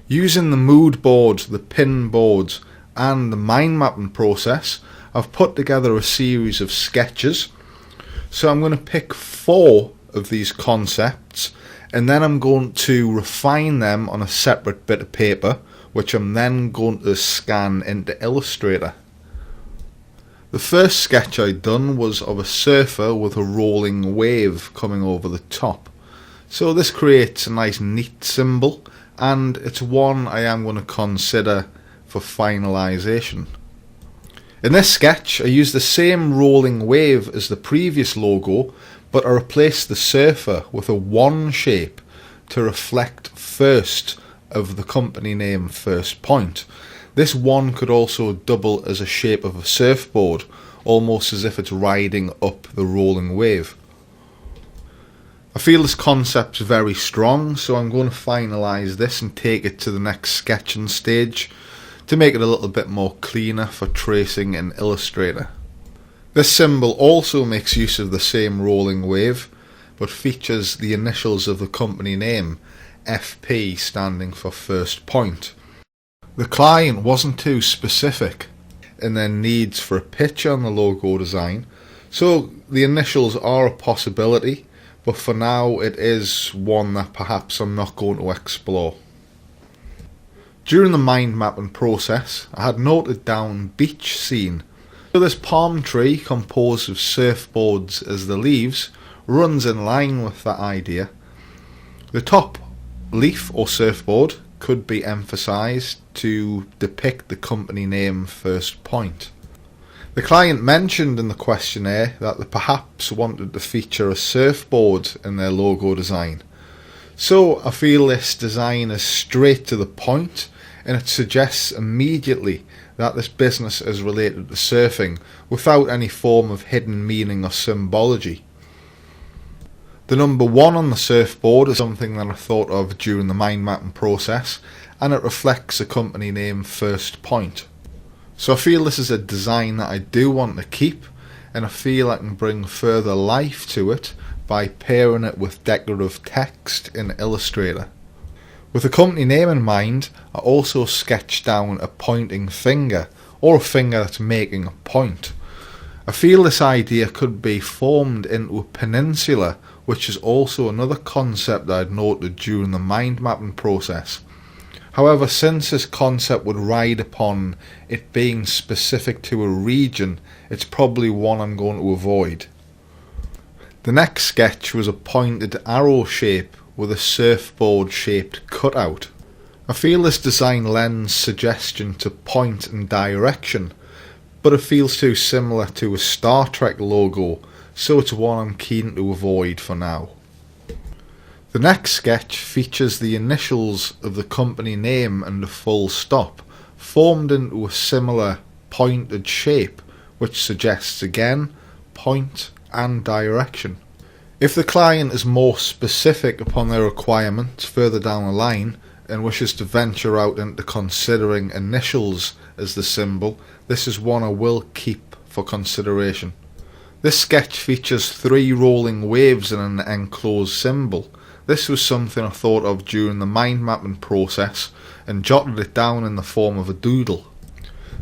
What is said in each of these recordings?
Using the mood board, the pin board and the mind mapping process, I've put together a series of sketches. So I'm going to pick 4 of these concepts and then I'm going to refine them on a separate bit of paper, which I'm then going to scan into Illustrator. The first sketch I'd done was of a surfer with a rolling wave coming over the top. So this creates a nice neat symbol, and it's one I am going to consider for finalisation. In this sketch I used the same rolling wave as the previous logo, but I replaced the surfer with a 1 shape to reflect first of the company name First Point. This 1 could also double as a shape of a surfboard, almost as if it's riding up the rolling wave. I feel this concept's very strong, so I'm going to finalise this and take it to the next sketching stage to make it a little bit more cleaner for tracing in Illustrator. This symbol also makes use of the same rolling wave, but features the initials of the company name, FP, standing for First Point. The client wasn't too specific in their needs for a picture on the logo design, so the initials are a possibility, but for now it is one that perhaps I'm not going to explore. During the mind mapping process, I had noted down beach scene. So this palm tree, composed of surfboards as the leaves, runs in line with that idea. The top leaf or surfboard could be emphasised to depict the company name First Point. The client mentioned in the questionnaire that they perhaps wanted to feature a surfboard in their logo design. So I feel this design is straight to the point, and it suggests immediately that this business is related to surfing without any form of hidden meaning or symbology. The number 1 on the surfboard is something that I thought of during the mind mapping process, and it reflects the company name First Point. So I feel this is a design that I do want to keep, and I feel I can bring further life to it by pairing it with decorative text in Illustrator. With the company name in mind, I also sketched down a pointing finger, or a finger that's making a point. I feel this idea could be formed into a peninsula, which is also another concept that I'd noted during the mind mapping process. However, since this concept would ride upon it being specific to a region, it's probably one I'm going to avoid. The next sketch was a pointed arrow shape with a surfboard shaped cutout. I feel this design lends suggestion to point and direction, but it feels too similar to a Star Trek logo, so it's one I'm keen to avoid for now. The next sketch features the initials of the company name and a full stop, formed into a similar pointed shape, which suggests again point and direction. If the client is more specific upon their requirements further down the line and wishes to venture out into considering initials as the symbol, this is one I will keep for consideration. This sketch features 3 rolling waves in an enclosed symbol. This was something I thought of during the mind mapping process and jotted it down in the form of a doodle.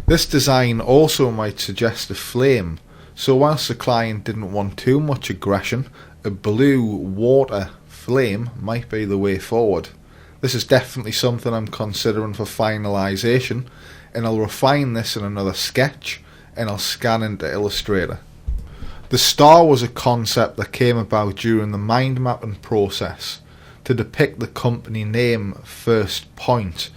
This design also might suggest a flame, so whilst the client didn't want too much aggression, a blue water flame might be the way forward. This is definitely something I'm considering for finalisation, and I'll refine this in another sketch and I'll scan into Illustrator. The star was a concept that came about during the mind mapping process to depict the company name First Point,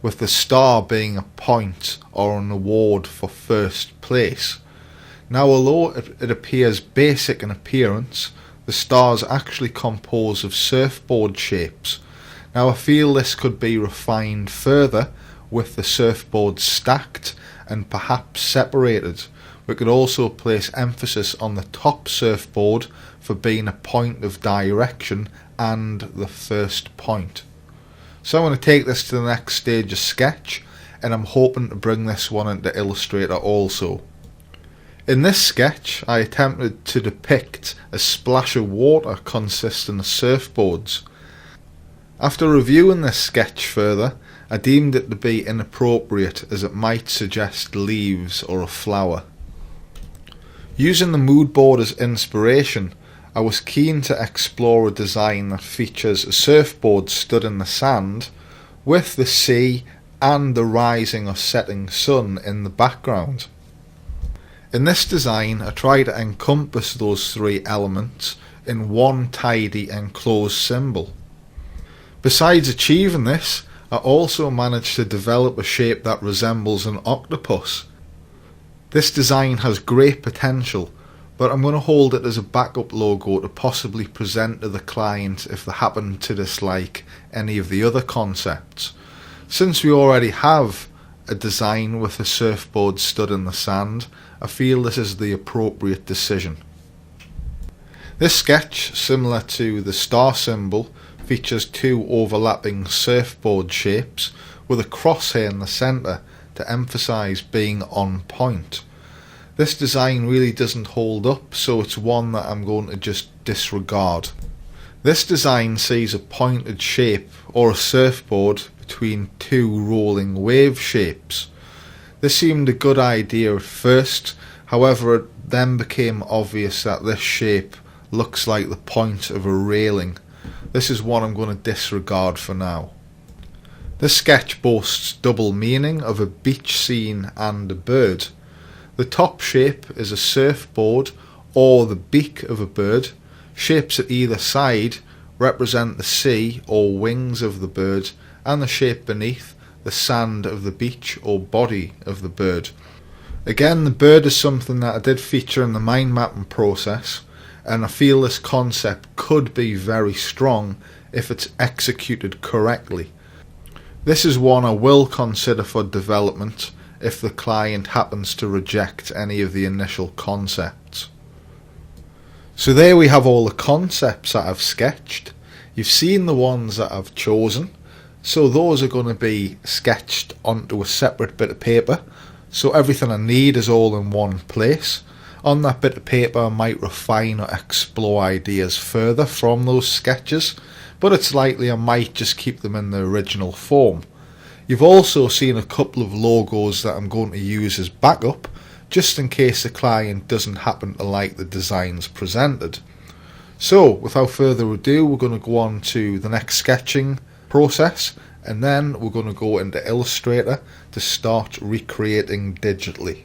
with the star being a point or an award for first place. Now, although it appears basic in appearance, the star is actually composed of surfboard shapes. Now I feel this could be refined further with the surfboard stacked and perhaps separated. We could also place emphasis on the top surfboard for being a point of direction and the first point. So I'm going to take this to the next stage of sketch, and I'm hoping to bring this one into Illustrator also. In this sketch I attempted to depict a splash of water consisting of surfboards. After reviewing this sketch further, I deemed it to be inappropriate as it might suggest leaves or a flower. Using the mood board as inspiration, I was keen to explore a design that features a surfboard stood in the sand with the sea and the rising or setting sun in the background. In this design, I try to encompass those three elements in one tidy enclosed symbol. Besides achieving this, I also managed to develop a shape that resembles an octopus. This design has great potential, but I'm going to hold it as a backup logo to possibly present to the client if they happen to dislike any of the other concepts. Since we already have a design with a surfboard stood in the sand, I feel this is the appropriate decision. This sketch, similar to the star symbol, features two overlapping surfboard shapes with a crosshair in the centre to emphasise being on point. This design really doesn't hold up, so it's one that I'm going to just disregard. This design sees a pointed shape or a surfboard between two rolling wave shapes. This seemed a good idea at first, however it then became obvious that this shape looks like the point of a railing. This is one I'm going to disregard for now. This sketch boasts double meaning of a beach scene and a bird. The top shape is a surfboard or the beak of a bird. Shapes at either side represent the sea or wings of the bird, and the shape beneath the sand of the beach or body of the bird. Again, the bird is something that I did feature in the mind mapping process, and I feel this concept could be very strong if it's executed correctly. This is one I will consider for development if the client happens to reject any of the initial concepts. So there we have all the concepts that I've sketched. You've seen the ones that I've chosen, so those are going to be sketched onto a separate bit of paper, so everything I need is all in one place. On that bit of paper I might refine or explore ideas further from those sketches, but it's likely I might just keep them in the original form. You've also seen a couple of logos that I'm going to use as backup, just in case the client doesn't happen to like the designs presented. So without further ado, we're going to go on to the next sketching process, and then we're going to go into Illustrator to start recreating digitally.